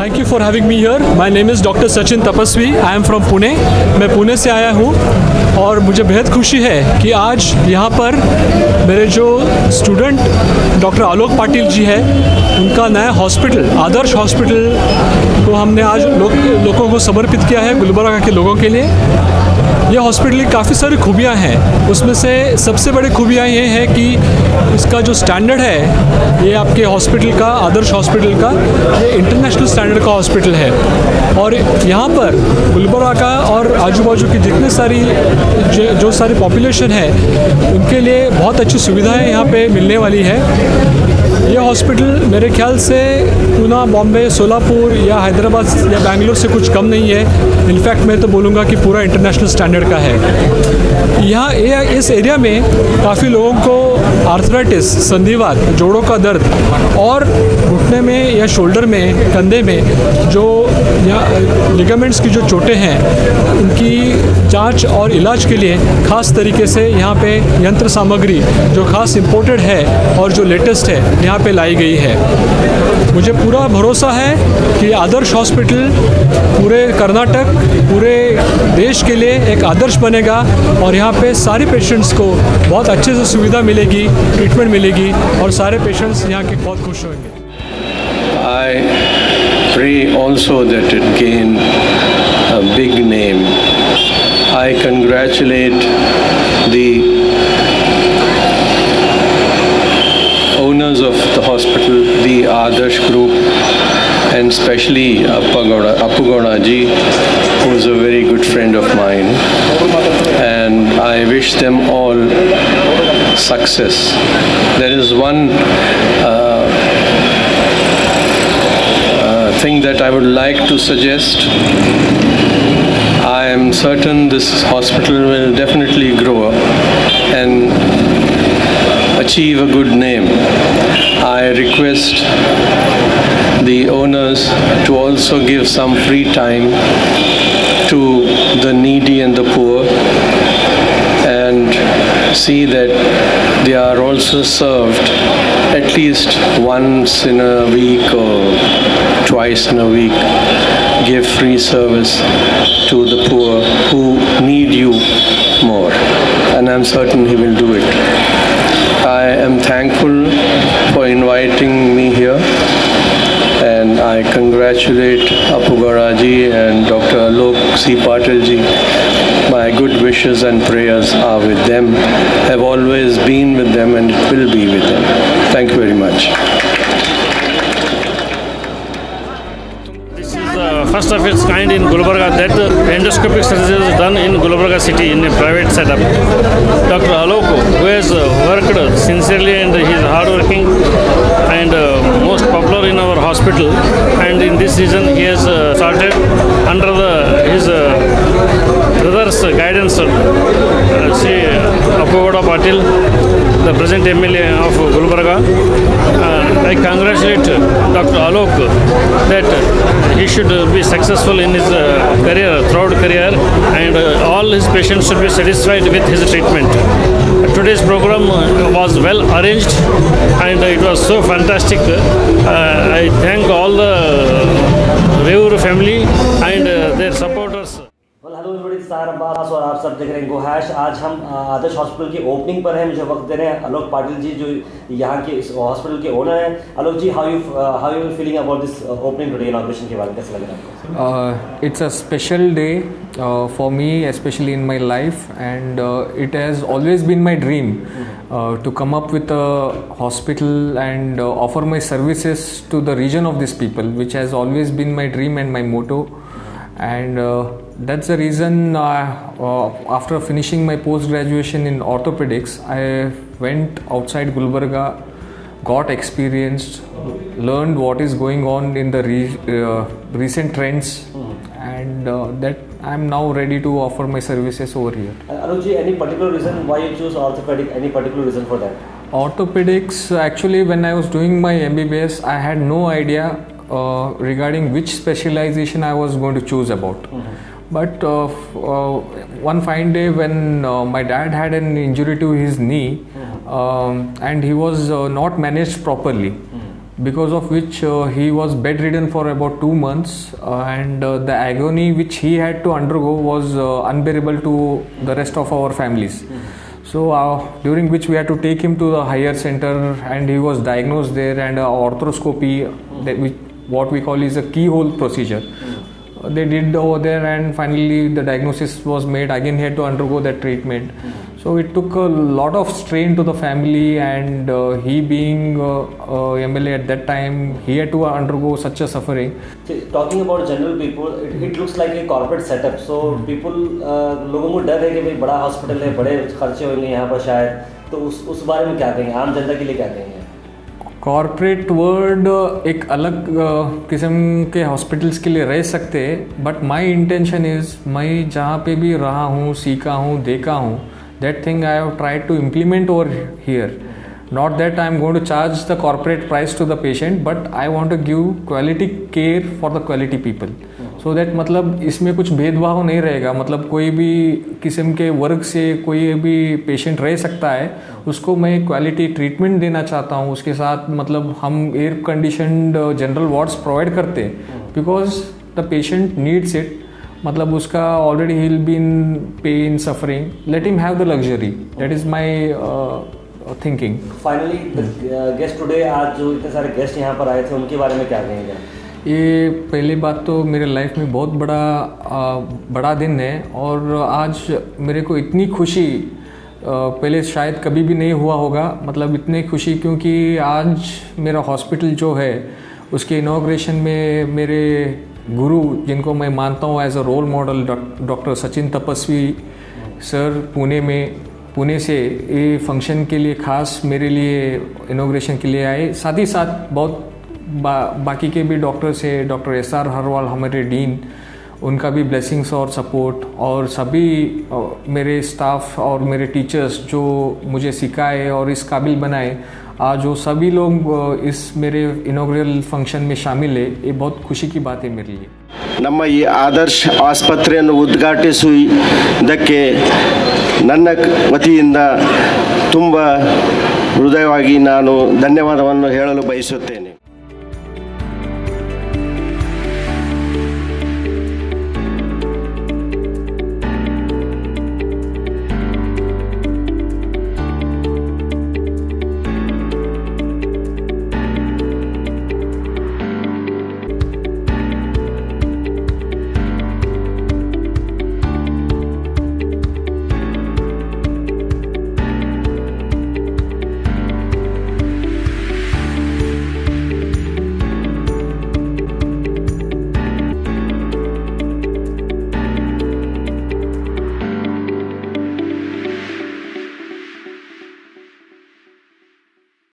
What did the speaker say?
Thank you for having me here. My name is Dr. Sachin Tapasvi. I am from Pune. मैं पुणे से आया हूँ और मुझे बेहद खुशी है कि आज यहाँ पर मेरे जो स्टूडेंट डॉक्टर आलोक पाटिल जी है, उनका नया हॉस्पिटल आदर्श हॉस्पिटल को हमने आज लोगों को समर्पित किया है, गुलबर्गा के लोगों के लिए। ये हॉस्पिटल की काफ़ी सारी खूबियाँ हैं, उसमें से सबसे बड़ी खूबियाँ ये हैं कि इसका जो स्टैंडर्ड है, ये आपके हॉस्पिटल का, आदर्श हॉस्पिटल का, ये इंटरनेशनल स्टैंडर्ड का हॉस्पिटल है। और यहाँ पर गुलबर्गा का और आजू बाजू की जितने सारी जो सारी पॉपुलेशन है, उनके लिए बहुत अच्छी सुविधाएं यहाँ पे मिलने वाली है। ये हॉस्पिटल मेरे ख्याल से पूना, बॉम्बे, सोलापुर या हैदराबाद या बेंगलोर से कुछ कम नहीं है। इनफैक्ट मैं तो बोलूँगा कि पूरा इंटरनेशनल स्टैंडर्ड का है। यहाँ इस एरिया में काफ़ी लोगों को आर्थराइटिस, संधिवात, जोड़ों का दर्द और घुटने में या शोल्डर में, कंधे में जो लिगामेंट्स की जो चोटें हैं, उनकी जांच और इलाज के लिए ख़ास तरीके से यहाँ पे यंत्र सामग्री जो ख़ास इम्पोर्टेड है और जो लेटेस्ट है यहाँ पे लाई गई है। मुझे पूरा भरोसा है कि आदर्श हॉस्पिटल पूरे कर्नाटक, पूरे देश के लिए एक आदर्श बनेगा और यहाँ पे सारे पेशेंट्स को बहुत अच्छे से सुविधा मिलेगी, ट्रीटमेंट मिलेगी और सारे पेशेंट्स यहाँ के बहुत खुश होंगे। I pray also that it gain a big name. I congratulate the owners of the hospital, the Adarsh Group, and especially Appu Gowda ji, who is a very good friend of mine, and I wish them all success. There is one thing that I would like to suggest. I am certain this hospital will definitely grow and achieve a good name. I request the owners to also give some free time to the needy and the poor and see that they are also served at least once in a week or twice in a week. Give free service to the poor who need you more, and I'm certain he will do it. I am thankful for inviting me here, and I congratulate Appu Gowda ji and Dr. Alok C. Patil ji. My good wishes and prayers are with them, have always been with them, and it will be with them. Thank you very much. First of its kind in Gulbarga, that endoscopic surgery is done in Gulbarga city in a private setup. Dr. Alok, who has worked sincerely and he is hardworking and most popular in our hospital, and in this season he has started under his brother's guidance, Sri Appu Gowda Patil, the present MLA of Gulbarga. I congratulate Dr. Alok that he should be successful in his career, throughout career, and all his patients should be satisfied with his treatment. Today's program was well arranged and it was so fantastic. I thank all the Reur family and their supporters. Hello everybody, सार अब्बास और आप सब देख रहे हैं गो hash. आज हम आदर्श hospital की ओपनिंग पर हैं। मुझे वक्त दे रहे हैं आलोक पाटिल जी, जो यहाँ के इस हॉस्पिटल के ओनर हैं। Alok ji, how you feeling about this opening today, inauguration के बारे में कैसा लग रहा है आपको? It's a special day for me, especially in my life, and it has always been my dream to come up with a hospital and offer my services to the region of these people, which has always been my dream and my motto. And that's the reason after finishing my post-graduation in orthopedics, I went outside Gulbarga, got experienced, learned what is going on in the recent trends, and that I'm now ready to offer my services over here. Alok ji, any particular reason why you choose orthopedic? Any particular reason for that? Orthopedics, actually when I was doing my MBBS, I had no idea regarding which specialization I was going to choose about. But one fine day when my dad had an injury to his knee and he was not managed properly, because of which he was bedridden for about 2 months, and the agony which he had to undergo was unbearable to the rest of our families. So during which we had to take him to the higher center, and he was diagnosed there, and arthroscopy, what we call is a keyhole procedure. They did over there, and finally the diagnosis was made. Again he had to undergo that treatment. So it took a lot of strain to the family, and he being MLA at that time, he had to undergo such a suffering. Talking about general people, it looks like a corporate setup. So people, लोगों को डर है कि भाई बड़ा hospital है, बड़े खर्चे होंगे यहाँ पर शायद, तो उस बारे में क्या कहेंगे, आम जनता के लिए क्या कहेंगे? कॉर्पोरेट वर्ल्ड एक अलग किस्म के हॉस्पिटल्स के लिए रह सकते हैं, बट माई इंटेंशन इज़, मैं जहाँ पे भी रहा हूँ, सीखा हूँ, देखा हूँ, that thing I have tried to implement over here. Not that I am going to charge the corporate price to the patient, but I want to give quality care for the quality people. So that मतलब इसमें कुछ भेदभाव नहीं रहेगा, मतलब कोई भी किस्म के वर्ग से कोई भी पेशेंट रह सकता है, उसको मैं क्वालिटी ट्रीटमेंट देना चाहता हूँ. उसके साथ मतलब हम air conditioned general wards provide करते हैं, because the patient needs it. मतलब उसका ऑलरेडी ही will be in pain, suffering, let him have the luxury. That is my thinking. Finally guest today, आज जो इतने सारे गेस्ट यहाँ पर आए थे, उनके बारे में क्या कहेंगे? ये पहली बात तो मेरे लाइफ में बहुत बड़ा दिन है, और आज मेरे को इतनी खुशी पहले शायद कभी भी नहीं हुआ होगा. मतलब इतनी खुशी क्योंकि आज मेरा हॉस्पिटल जो है उसके इनॉग्रेशन में मेरे गुरु, जिनको मैं मानता हूँ as a role model, doctor Sachin Tapasvi sir Pune से ये फंक्शन के लिए खास मेरे लिए इनॉग्रेशन के लिए आए. साथ ही साथ बहुत बाकी के भी डॉक्टर्स है, डॉक्टर SR हरवाल हमारे डीन, उनका भी ब्लेसिंग्स और सपोर्ट, और सभी मेरे स्टाफ और मेरे टीचर्स जो मुझे सिखाए और इस काबिल बनाए, आज वो सभी लोग इस मेरे इनॉग्रल फंक्शन में शामिल है. ये बहुत खुशी की बात है मेरे लिए. ನಮ್ಮ ಈ ಆದರ್ಶ ಆಸ್ಪತ್ರೆಯನ್ನು ಉದ್ಘಾಟಿಸುವುದಕ್ಕೆ ನನ್ನ ವತಿಯಿಂದ ತುಂಬ ಹೃದಯವಾಗಿ ನಾನು ಧನ್ಯವಾದವನ್ನು ಹೇಳಲು ಬಯಸುತ್ತೇನೆ.